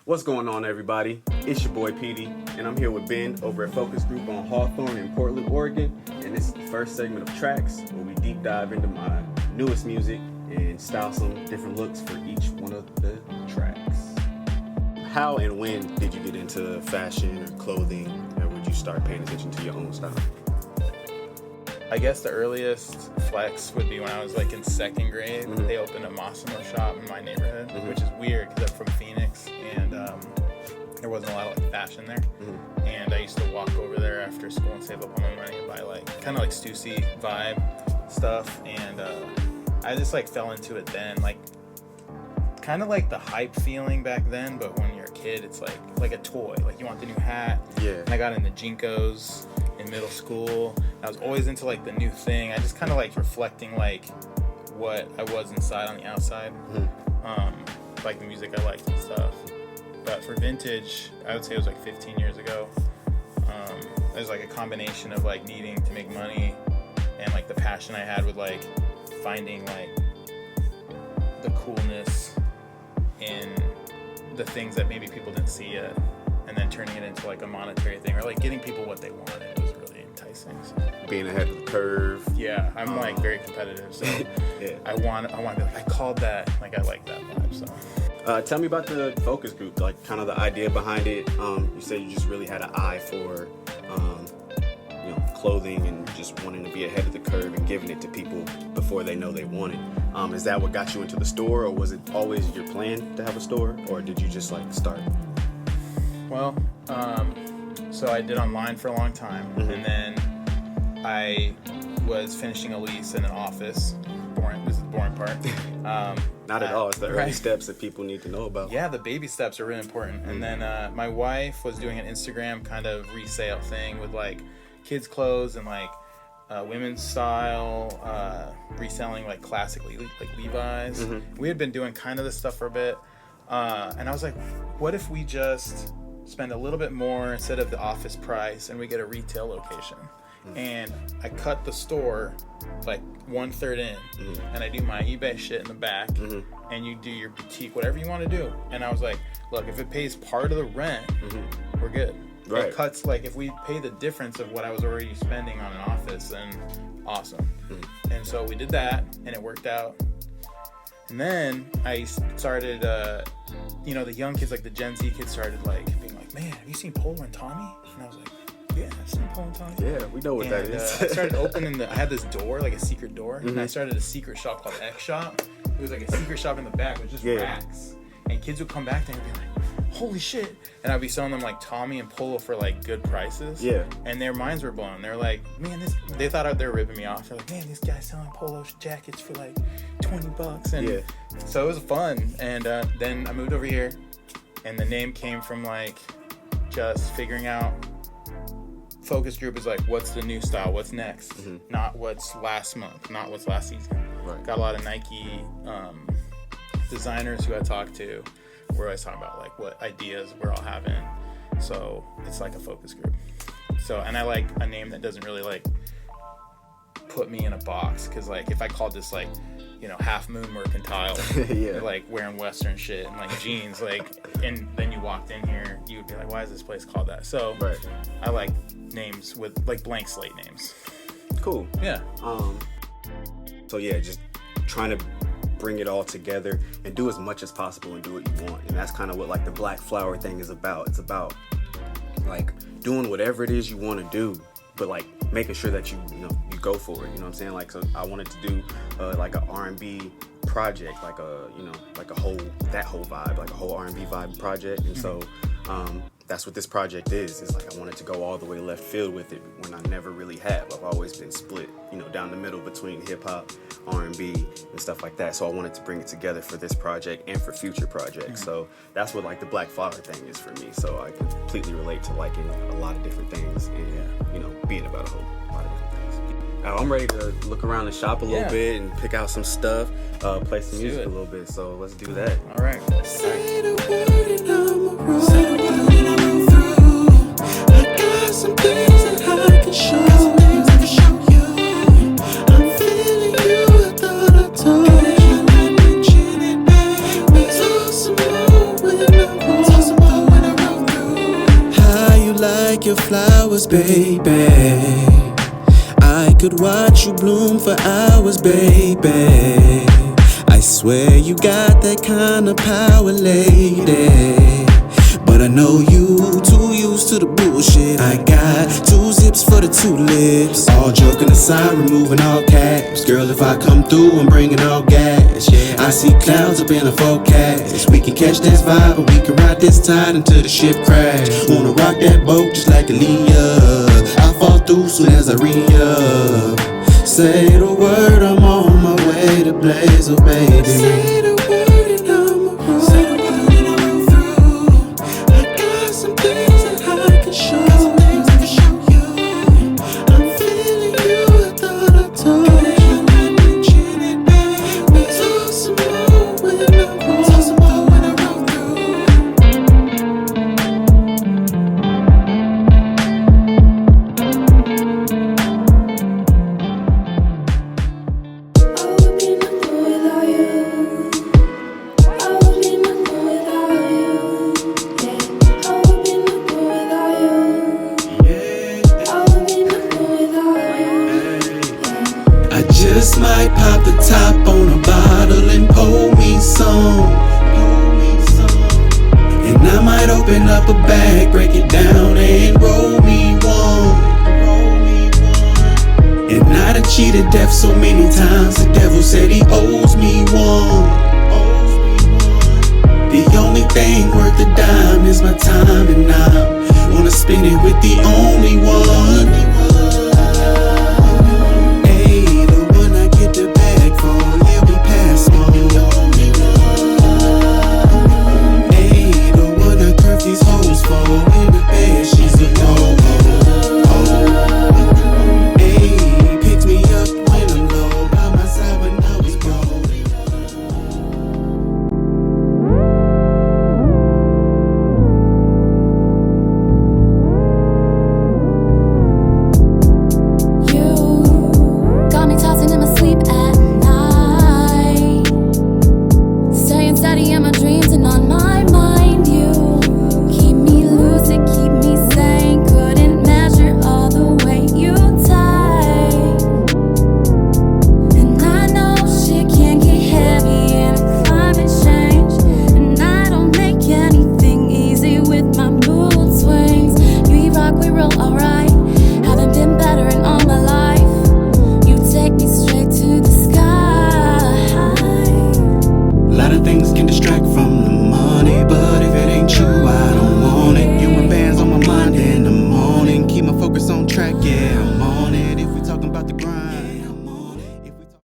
What's going on, everybody? It's your boy Petey, and I'm here with Ben over at Focus Group on Hawthorne in Portland, Oregon. And this is the first segment of Tracks, where we deep dive into my newest music and style some different looks for each one of the tracks. How and when did you get into fashion or clothing, and would you start paying attention to your own style? I guess the earliest flex would be when I was like in second grade. Mm-hmm. They opened a Massimo shop in my neighborhood, Mm-hmm. which is weird because I'm from Phoenix and there wasn't a lot of like fashion there. Mm-hmm. And I used to walk over there after school and save up all my money and buy like kind of like Stussy vibe stuff. And I just like fell into it then, like kind of like the hype feeling back then. But when you're a kid, it's like a toy. Like you want the new hat. Yeah. And I got into Jinkos in middle school. I was always into like the new thing. I just kind of like reflecting like what I was inside on the outside, like the music I liked and stuff. But for vintage, I would say it was like 15 years ago. There's like a combination of like needing to make money and like the passion I had with like finding like the coolness in the things that maybe people didn't see yet, and then turning it into like a monetary thing or like getting people what they wanted. It was really enticing. So. Being ahead of the curve. Yeah, I'm like very competitive, so Yeah. I want to be like, I called that, like I like that vibe. So Tell me about the focus group, like kind of the idea behind it. You said you just really had an eye for, clothing and just wanting to be ahead of the curve and giving it to people before they know they want it. Is that what got you into the store, or was it always your plan to have a store, or did you just like start? well, so I did online for a long time, and then I was finishing a lease in an office. Boring. This is the boring part. Not at all. It's the early right. steps that people need to know about. Yeah, the baby steps are really important. And then my wife was doing an Instagram kind of resale thing with like kids' clothes and like women's style, reselling like classically like Levi's. We had been doing kind of this stuff for a bit. And I was like, what if we just spend a little bit more instead of the office price and we get a retail location? And I cut the store like 1/3 in, and I do my eBay shit in the back, and you do your boutique, whatever you want to do. And I was like, look, if it pays part of the rent, we're good. Right. It cuts, like if we pay the difference of what I was already spending on an office, then awesome. And so we did that, and it worked out. And then I started, the young kids, like the Gen Z kids started like being like, man, have you seen Polo and Tommy? And I was like, yeah, I've seen Polo and Tommy. Yeah, we know what that is. I started opening I had this door, like a secret door, and I started a secret shop called X Shop. It was like a secret shop in the back with just racks. And kids would come back there and be like, holy shit. And I'd be selling them like Tommy and Polo for like good prices. Yeah. And their minds were blown. They're like, man, they thought they were ripping me off. They're like, man, this guy's selling Polo jackets for like $20. And so it was fun. And then I moved over here, and the name came from like just figuring out focus group is like, what's the new style, what's next, not what's last month, not what's last season. Right. Got a lot of Nike designers who I talked to. We're always talking about like what ideas we're all having, so it's like a focus group. So, and I like a name that doesn't really like put me in a box, because like if I called this like Half Moon Mercantile, Yeah. like wearing Western shit and like jeans, like, and then you walked in here, you would be like, why is this place called that? So Right. I like names with like blank slate names. Cool. Yeah. So yeah, just trying to bring it all together and do as much as possible and do what you want. And that's kind of what like the Black Flower thing is about. It's about like doing whatever it is you want to do, but like making sure that you go for it. You know what I'm saying? Like, so I wanted to do like a R&B project, like a whole vibe, like a whole R&B vibe project. And so that's what this project is. It's like I wanted to go all the way left field with it when I never really have. I've always been split, down the middle between hip hop, R&B, and stuff like that. So I wanted to bring it together for this project and for future projects. So that's what like the Black Flower thing is for me. So I can completely relate to liking a lot of different things and being about a whole lot of different things. Now I'm ready to look around the shop a little bit and pick out some stuff, play some music a little bit. So let's do that. All right. Say the word and I'm a roll. Say the word and I'm through. I got some things that I can show you. I'm feeling you, I thought I told you. I mentioned it, baby. We talk some more when I roll. like your flowers, baby. I could watch you bloom for hours, baby. I swear you got that kind of power, lady. But I know you too used to the bullshit. I got 2 zips for the 2 lips. All joking aside, removing all caps. Girl, if I come through, I'm bringing all gas. Yeah, I see clouds up in the forecast. We can catch this vibe, but we can ride this tide until the ship crash. Wanna rock that boat just like Aaliyah. I fall through soon as I re-up. Say the word, I'm on my way to blaze, oh baby. Say the word and I'm a roll. Say the word and I roll through. I got some things that I can show. You. I'm feeling you, I thought I told you. I mentioned it, baby. We talk some more when I roll. Talk some more when I roll through. I just might pop the top on a bottle and pour me some. And I might open up a bag, break it down and roll me one. And I done cheated death so many times, the devil said he owes me one. The only thing worth a dime is my time, and I wanna spend it with the only one.